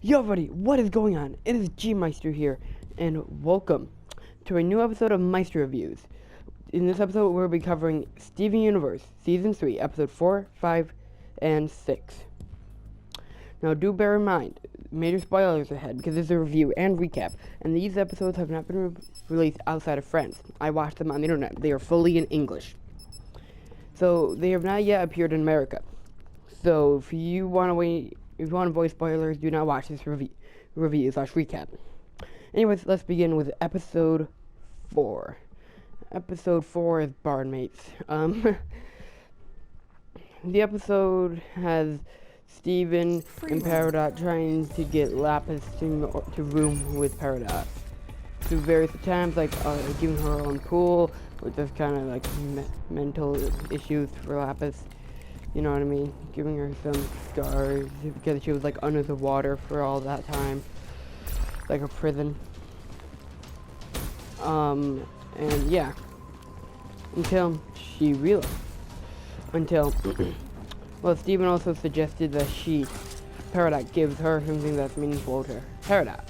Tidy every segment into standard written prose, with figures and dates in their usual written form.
Yo buddy, what is going on? It is G-Meister here, and welcome to a new episode of Meister Reviews. In this episode, we'll be covering Steven Universe, Season 3, Episode 4, 5, and 6. Now, do bear in mind, major spoilers ahead, because this is a review and recap, and these episodes have not been released outside of France. I watched them on the internet. They are fully in English. So, they have not yet appeared in America. So, if you want to avoid spoilers, do not watch this review/recap. Anyways, let's begin with Episode 4. Episode 4 is Barnmates. The episode has Steven and Peridot trying to get Lapis to room with Peridot through various attempts, like giving her her own pool, which is kind of like mental issues for Lapis. You know what I mean? Giving her some scars because she was like under the water for all that time, like a prison. And yeah, until she realized. Well, Steven also suggested that Peridot gives her something that's meaningful to Peridot.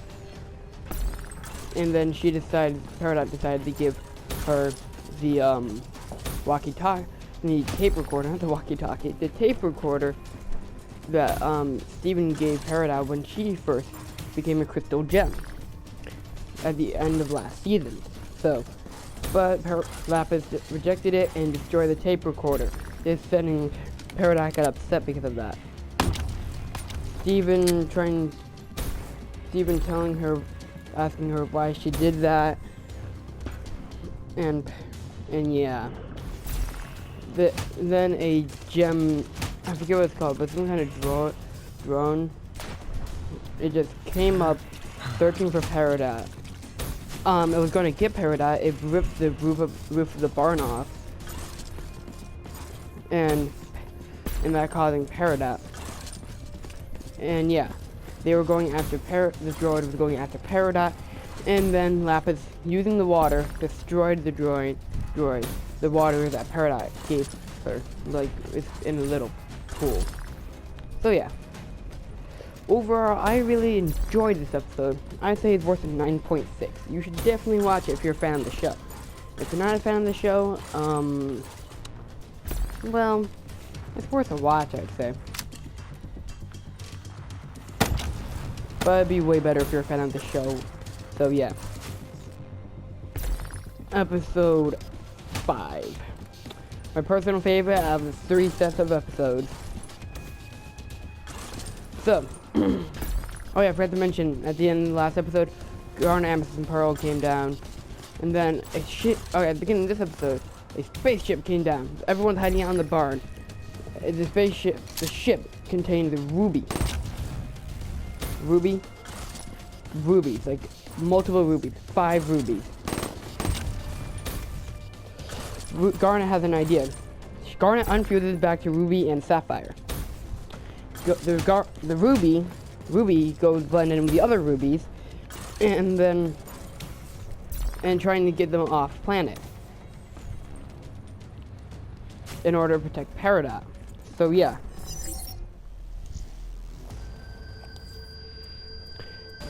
And then Peridot decided to give her the walkie-talkie. The tape recorder, not the walkie-talkie, the tape recorder that Steven gave Peridot when she first became a crystal gem at the end of last season. But Lapis rejected it and destroyed the tape recorder. This setting Peridot got upset because of that. Steven telling her, asking her why she did that, and yeah. Then a gem, I forget what it's called, but some kind of drone, it just came up searching for Peridot. It was going to get Peridot. It ripped the roof of the barn off, and that causing Peridot. And yeah, they were going after the droid was going after Peridot, and then Lapis, using the water, destroyed the droid. The water that Peridot gave her, like, it's in a little pool. So yeah, overall, I really enjoyed this episode. I'd say it's worth a 9.6. You should definitely watch it if you're a fan of the show. If you're not a fan of the show, well, it's worth a watch, I'd say. But it'd be way better if you're a fan of the show. So yeah. Episode 5. My personal favorite out of the 3 sets of episodes. So, oh yeah, I forgot to mention, at the end of the last episode, Garnet, Amethyst, and Pearl came down. And then at the beginning of this episode, a spaceship came down. Everyone's hiding out in the barn. The ship contained the rubies, like multiple rubies, 5 rubies. Garnet has an idea. Garnet unfuses back to Ruby and Sapphire. The Ruby goes blended in with the other rubies, and trying to get them off planet in order to protect Peridot. So yeah.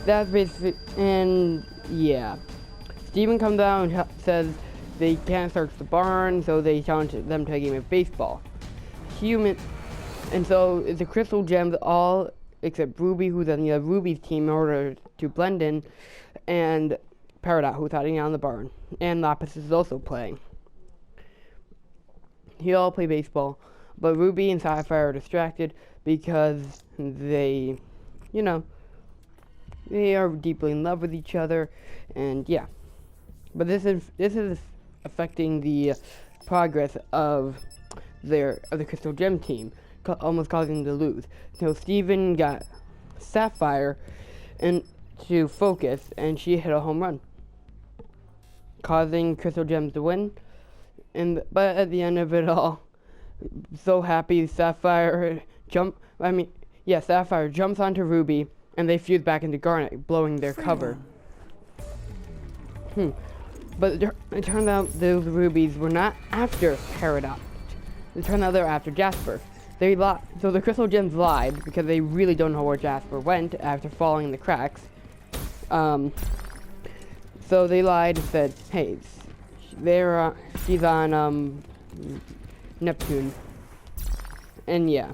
That's basically, and yeah. Steven comes down and says they can't search the barn, so they challenge them to a game of baseball. And so the crystal gems, all except Ruby, who's on the Ruby's team, in order to blend in, and Peridot, who's hiding out in the barn, and Lapis is also playing. They all play baseball, but Ruby and Sapphire are distracted because they are deeply in love with each other, and yeah. But this is affecting the progress of the Crystal Gem team, almost causing them to lose. So Steven got Sapphire to focus, and she hit a home run, causing Crystal Gems to win. But at the end of it all, so happy, Sapphire jumps onto Ruby, and they fuse back into Garnet, blowing their cover. But it turned out those rubies were not after Peridot. It turned out they were after Jasper. So the Crystal Gems lied because they really don't know where Jasper went after falling in the cracks. So they lied and said, hey, she's on Neptune. And yeah.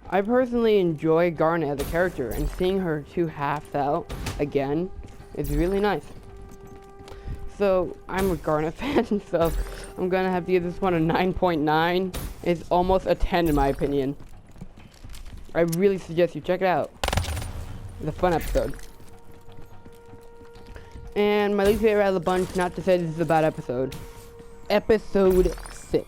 I personally enjoy Garnet as a character, and seeing her two halves out again is really nice. So I'm a Garnet fan, so I'm gonna have to give this one a 9.9. It's almost a 10 in my opinion. I really suggest you check it out. It's a fun episode. And my least favorite out of the bunch, not to say this is a bad episode. Episode 6.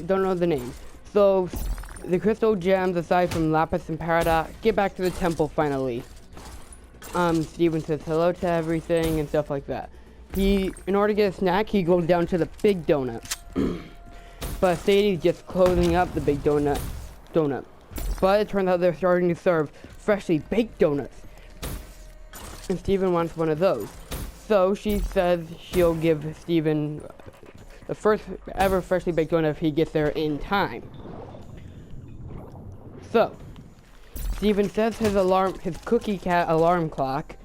Don't know the name. So, the Crystal Gems, aside from Lapis and Paradox, get back to the temple finally. Steven says hello to everything and stuff like that. In order to get a snack, he goes down to the Big Donut. But Sadie's just closing up the Big Donut. But it turns out they're starting to serve freshly baked donuts. And Steven wants one of those. So she says she'll give Steven the first ever freshly baked donut if he gets there in time. So, Steven sets his cookie cat alarm clock,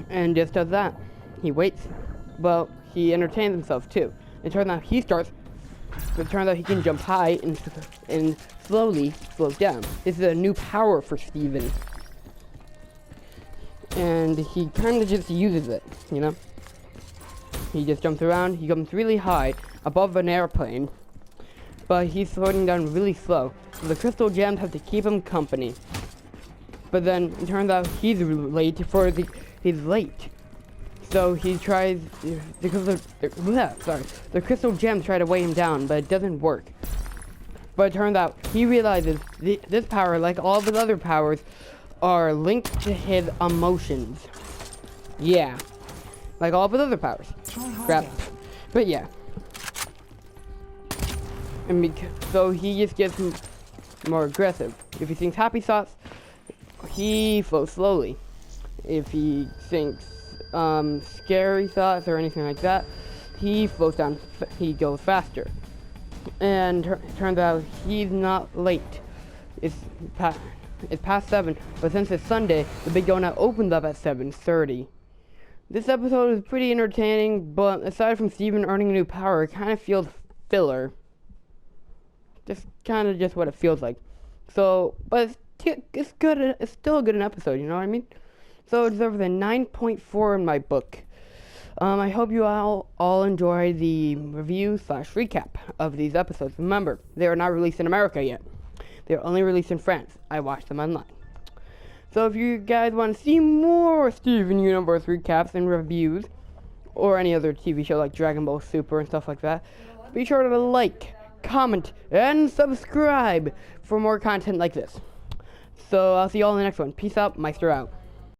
and just does that. He waits. Well, he entertains himself too. It turns out he can jump high and slowly slows down. This is a new power for Steven. And he kind of just uses it, you know? He just jumps around, he comes really high, above an airplane, but he's floating down really slow, so the Crystal Gems have to keep him company. But then, it turns out he's late he's late. So he tries, the Crystal Gems try to weigh him down, but it doesn't work. But it turns out, he realizes this power, like all of his other powers, are linked to his emotions. Yeah. Like all of his other powers. Crap. But yeah. And so he just gets more aggressive. If he thinks happy thoughts, he floats slowly. If he thinks scary thoughts or anything like that, he goes faster. And turns out he's not late. It's past 7, but since it's Sunday, the Big Donut opens up at 7:30. This episode is pretty entertaining, but aside from Steven earning a new power, it kind of feels filler. Just kind of just what it feels like. So, but it's good. It's still a good episode, you know what I mean? So it deserves a 9.4 in my book. I hope you all enjoy the review/recap of these episodes. Remember, they are not released in America yet. They're only released in France. I watched them online. So if you guys want to see more Steven Universe recaps and reviews, or any other TV show like Dragon Ball Super and stuff like that, be sure to like, comment, and subscribe for more content like this. So I'll see you all in the next one. Peace out. Meister out.